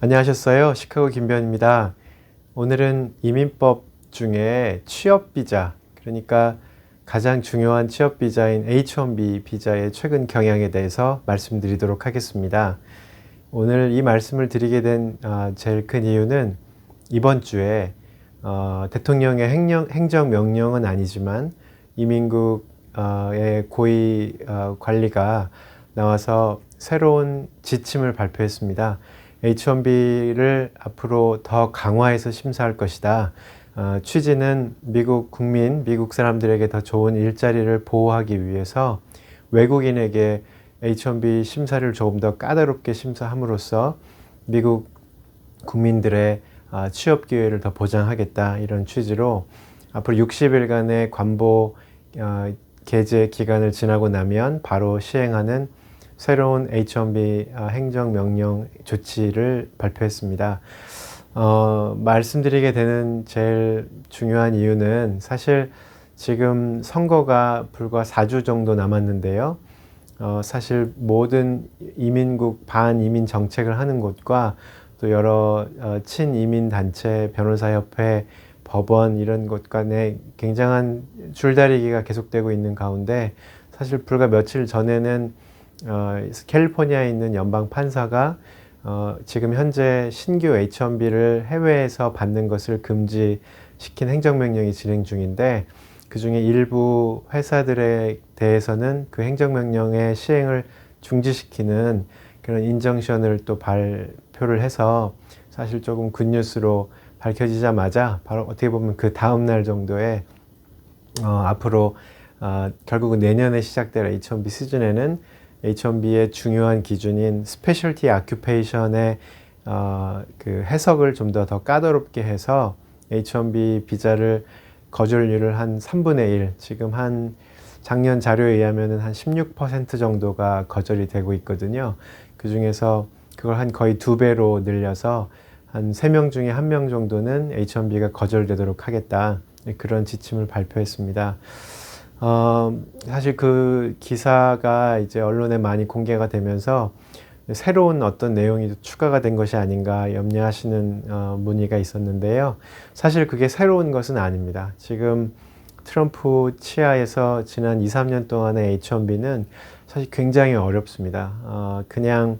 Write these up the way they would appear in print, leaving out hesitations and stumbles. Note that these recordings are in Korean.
안녕하셨어요. 시카고 김변입니다. 오늘은 이민법 중에 취업비자, 그러니까 가장 중요한 취업비자인 H-1B 비자의 최근 경향에 대해서 말씀드리도록 하겠습니다. 오늘 이 말씀을 드리게 된 제일 큰 이유는 이번 주에 대통령의 행정명령은 아니지만 이민국의 고위 관리가 나와서 새로운 지침을 발표했습니다. H-1B를 앞으로 더 강화해서 심사할 것이다. 취지는 미국 국민, 미국 사람들에게 더 좋은 일자리를 보호하기 위해서 외국인에게 H-1B 심사를 조금 더 까다롭게 심사함으로써 미국 국민들의 취업 기회를 더 보장하겠다, 이런 취지로 앞으로 60일간의 관보 게재 기간을 지나고 나면 바로 시행하는 새로운 H-1B 행정명령 조치를 발표했습니다. 말씀드리게 되는 제일 중요한 이유는 사실 지금 선거가 불과 4주 정도 남았는데요. 사실 모든 이민국 반이민 정책을 하는 곳과 또 여러 친이민 단체, 변호사협회, 법원 이런 곳 간에 굉장한 줄다리기가 계속되고 있는 가운데 사실 불과 며칠 전에는 캘리포니아에 있는 연방 판사가 지금 현재 신규 H-1B를 해외에서 받는 것을 금지시킨 행정명령이 진행 중인데, 그 중에 일부 회사들에 대해서는 그 행정명령의 시행을 중지시키는 그런 인정션을 또 발표를 해서 사실 조금 굿뉴스로 밝혀지자마자 바로 어떻게 보면 그 다음 날 정도에 앞으로 결국은 내년에 시작될 H-1B 시즌에는 H-1B의 중요한 기준인 스페셜티 아큐페이션의 그 해석을 좀 더 까다롭게 해서 H-1B 비자를 거절률을 한 3분의 1, 지금 한 작년 자료에 의하면 한 16% 정도가 거절이 되고 있거든요. 그 중에서 그걸 한 거의 2배로 늘려서 한 3명 중에 1명 정도는 H-1B가 거절되도록 하겠다, 그런 지침을 발표했습니다. 사실 그 기사가 이제 언론에 많이 공개가 되면서 새로운 어떤 내용이 추가가 된 것이 아닌가 염려하시는 문의가 있었는데요. 사실 그게 새로운 것은 아닙니다. 지금 트럼프 치하에서 지난 2, 3년 동안의 H-1B는 사실 굉장히 어렵습니다. 그냥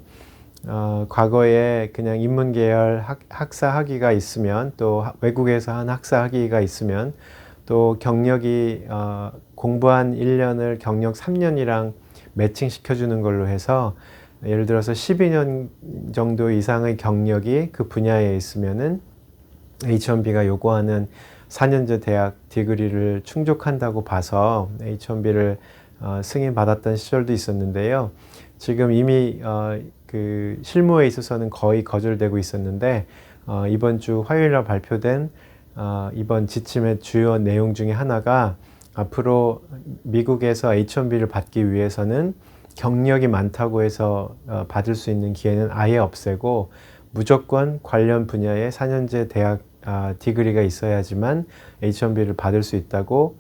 과거에 그냥 인문계열 학사 학위가 있으면, 또 외국에서 한 학사 학위가 있으면, 또 경력이 공부한 1년을 경력 3년이랑 매칭시켜주는 걸로 해서 예를 들어서 12년 정도 이상의 경력이 그 분야에 있으면은 H-1B가 요구하는 4년제 대학 디그리를 충족한다고 봐서 H-1B를 승인받았던 시절도 있었는데요. 지금 이미 그 실무에 있어서는 거의 거절되고 있었는데 이번 주 화요일 날 발표된 이번 지침의 주요 내용 중에 하나가 앞으로 미국에서 H-1B를 받기 위해서는 경력이 많다고 해서 받을 수 있는 기회는 아예 없애고 무조건 관련 분야의 4년제 대학 디그리가 있어야지만 H-1B를 받을 수 있다고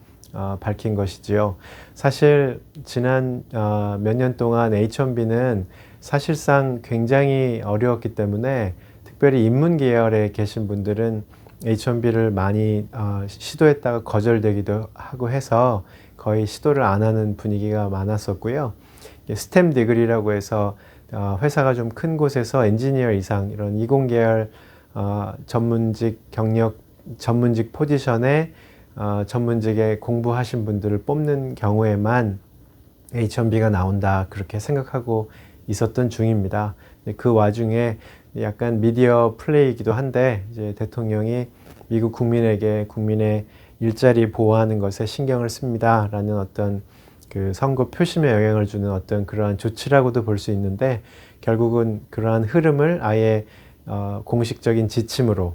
밝힌 것이지요. 사실 지난 몇 년 동안 H-1B는 사실상 굉장히 어려웠기 때문에 특별히 인문 계열에 계신 분들은 H-1B를 많이 시도했다가 거절되기도 하고 해서 거의 시도를 안 하는 분위기가 많았었고요. 스템 디그리라고 해서 회사가 좀 큰 곳에서 엔지니어 이상 이런 이공계열 전문직 경력, 전문직 포지션에 전문직에 공부하신 분들을 뽑는 경우에만 H-1B가 나온다, 그렇게 생각하고 있었던 중입니다. 그 와중에 약간 미디어 플레이이기도 한데 이제 대통령이 미국 국민에게 국민의 일자리 보호하는 것에 신경을 씁니다 라는 어떤 그 선거 표심에 영향을 주는 어떤 그러한 조치라고도 볼 수 있는데, 결국은 그러한 흐름을 아예 공식적인 지침으로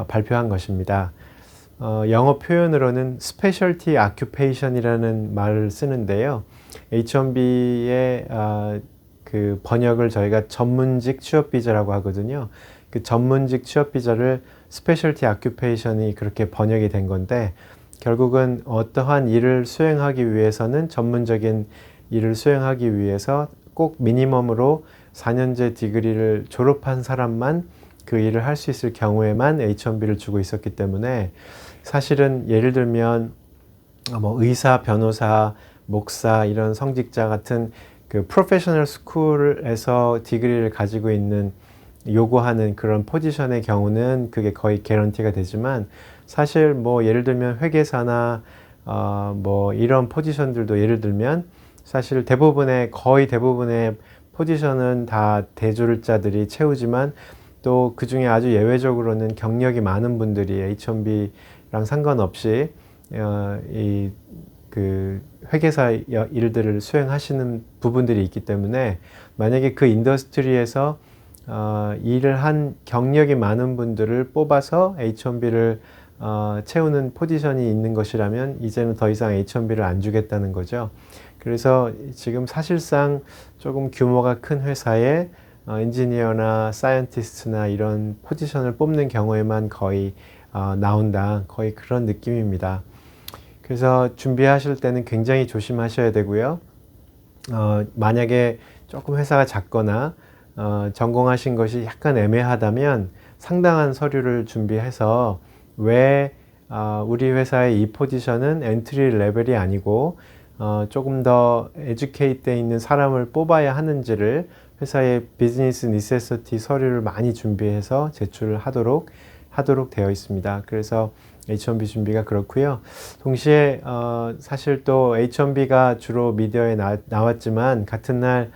발표한 것입니다. 영어 표현으로는 스페셜티 아큐페이션이라는 말을 쓰는데요. H-1B의 그 번역을 저희가 전문직 취업비자라고 하거든요. 그 전문직 취업비자를 스페셜티 아큐페이션이 그렇게 번역이 된 건데, 결국은 어떠한 일을 수행하기 위해서는 전문적인 일을 수행하기 위해서 꼭 미니멈으로 4년제 디그리를 졸업한 사람만 그 일을 할 수 있을 경우에만 H1B를 주고 있었기 때문에 사실은 예를 들면 뭐 의사, 변호사, 목사 이런 성직자 같은 그 프로페셔널 스쿨에서 디그리를 가지고 있는 요구하는 그런 포지션의 경우는 그게 거의 개런티가 되지만 사실 뭐 예를 들면 회계사나 뭐 이런 포지션들도 예를 들면 사실 거의 대부분의 포지션은 다 대졸자들이 채우지만 또 그 중에 아주 예외적으로는 경력이 많은 분들이 H1B랑 상관없이 그 회계사 일들을 수행하시는 부분들이 있기 때문에 만약에 그 인더스트리에서 일을 한 경력이 많은 분들을 뽑아서 H1B를 채우는 포지션이 있는 것이라면 이제는 더 이상 H1B를 안 주겠다는 거죠. 그래서 지금 사실상 조금 규모가 큰 회사에 엔지니어나 사이언티스트나 이런 포지션을 뽑는 경우에만 거의 나온다. 거의 그런 느낌입니다. 그래서 준비하실 때는 굉장히 조심하셔야 되고요. 만약에 조금 회사가 작거나 전공하신 것이 약간 애매하다면 상당한 서류를 준비해서 왜 우리 회사의 이 포지션은 엔트리 레벨이 아니고 조금 더 에듀케이트 돼 있는 사람을 뽑아야 하는지를 회사의 비즈니스 니세시티 서류를 많이 준비해서 제출을 하도록 되어 있습니다. 그래서 H1B 준비가 그렇고요. 동시에 사실 또 H1B가 주로 미디어에 나왔지만 같은 날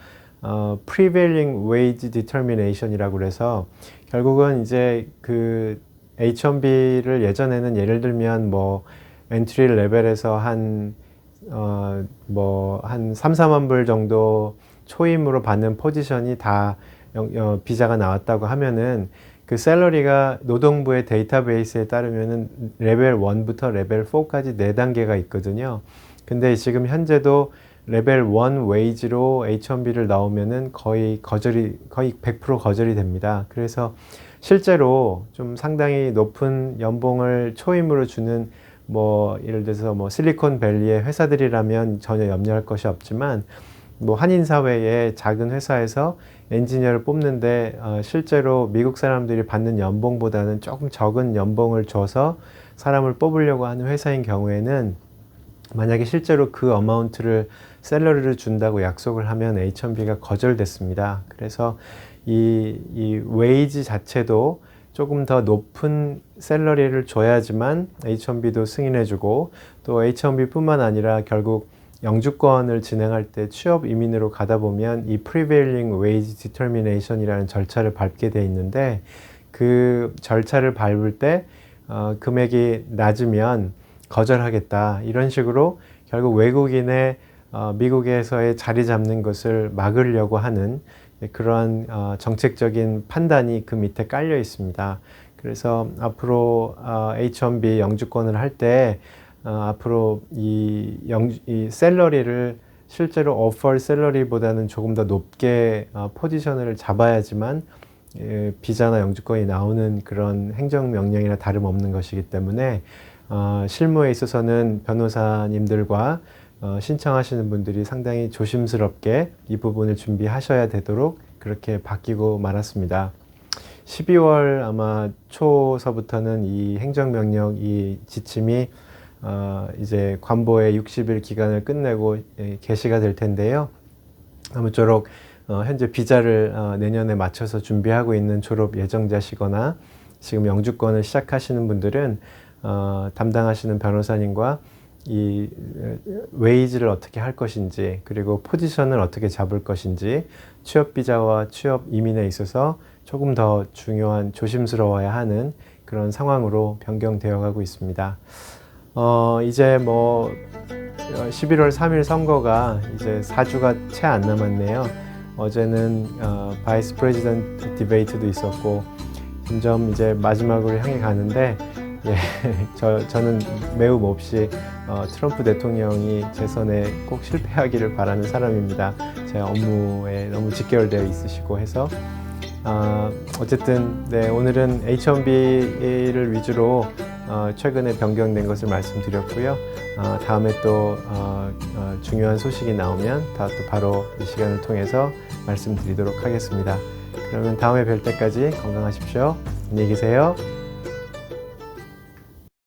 Prevailing Wage Determination이라고 그래서 결국은 이제 그 H1B를 예전에는 예를 들면 뭐 엔트리 레벨에서 한 3, 4만 불 정도 초임으로 받는 포지션이 다 비자가 나왔다고 하면은 그 샐러리가 노동부의 데이터베이스에 따르면은 레벨 1부터 레벨 4까지 4단계가 있거든요. 근데 지금 현재도 레벨 1 웨이지로 H1B를 넣으면은 거의 100% 거절이 됩니다. 그래서 실제로 좀 상당히 높은 연봉을 초임으로 주는 뭐 예를 들어서 뭐 실리콘밸리의 회사들이라면 전혀 염려할 것이 없지만 뭐 한인사회의 작은 회사에서 엔지니어를 뽑는데 실제로 미국 사람들이 받는 연봉보다는 조금 적은 연봉을 줘서 사람을 뽑으려고 하는 회사인 경우에는 만약에 실제로 그 어마운트를 샐러리를 준다고 약속을 하면 H1B가 거절됐습니다. 그래서 이 웨이지 자체도 조금 더 높은 샐러리를 줘야지만 H1B도 승인해주고 또 H1B 뿐만 아니라 결국 영주권을 진행할 때 취업 이민으로 가다 보면 이 Prevailing Wage Determination이라는 절차를 밟게 돼 있는데 그 절차를 밟을 때 금액이 낮으면 거절하겠다 이런 식으로 결국 외국인의 미국에서의 자리 잡는 것을 막으려고 하는 그러한 정책적인 판단이 그 밑에 깔려 있습니다. 그래서 앞으로 H1B 영주권을 할 때 앞으로 이 샐러리를 실제로 오퍼 샐러리보다는 조금 더 높게 포지션을 잡아야지만 비자나 영주권이 나오는 그런 행정명령이나 다름없는 것이기 때문에 실무에 있어서는 변호사님들과 신청하시는 분들이 상당히 조심스럽게 이 부분을 준비하셔야 되도록 그렇게 바뀌고 말았습니다. 12월 아마 초서부터는 이 행정명령, 이 지침이 이제 관보의 60일 기간을 끝내고 게시가 될 텐데요. 아무쪼록 현재 비자를 내년에 맞춰서 준비하고 있는 졸업 예정자시거나 지금 영주권을 시작하시는 분들은 담당하시는 변호사님과 이 웨이지를 어떻게 할 것인지 그리고 포지션을 어떻게 잡을 것인지 취업 비자와 취업 이민에 있어서 조금 더 중요한 조심스러워야 하는 그런 상황으로 변경되어 가고 있습니다. 이제 뭐 11월 3일 선거가 이제 4주가 채 안 남았네요. 어제는 바이스 프레지던트 디베이트도 있었고 점점 이제 마지막으로 향해 가는데 예, 저는 매우 몹시 트럼프 대통령이 재선에 꼭 실패하기를 바라는 사람입니다. 제 업무에 너무 직결되어 있으시고 해서 어쨌든 네, 오늘은 H1B를 위주로 최근에 변경된 것을 말씀드렸고요. 다음에 또 중요한 소식이 나오면 또 바로 이 시간을 통해서 말씀드리도록 하겠습니다. 그러면 다음에 뵐 때까지 건강하십시오. 안녕히 계세요.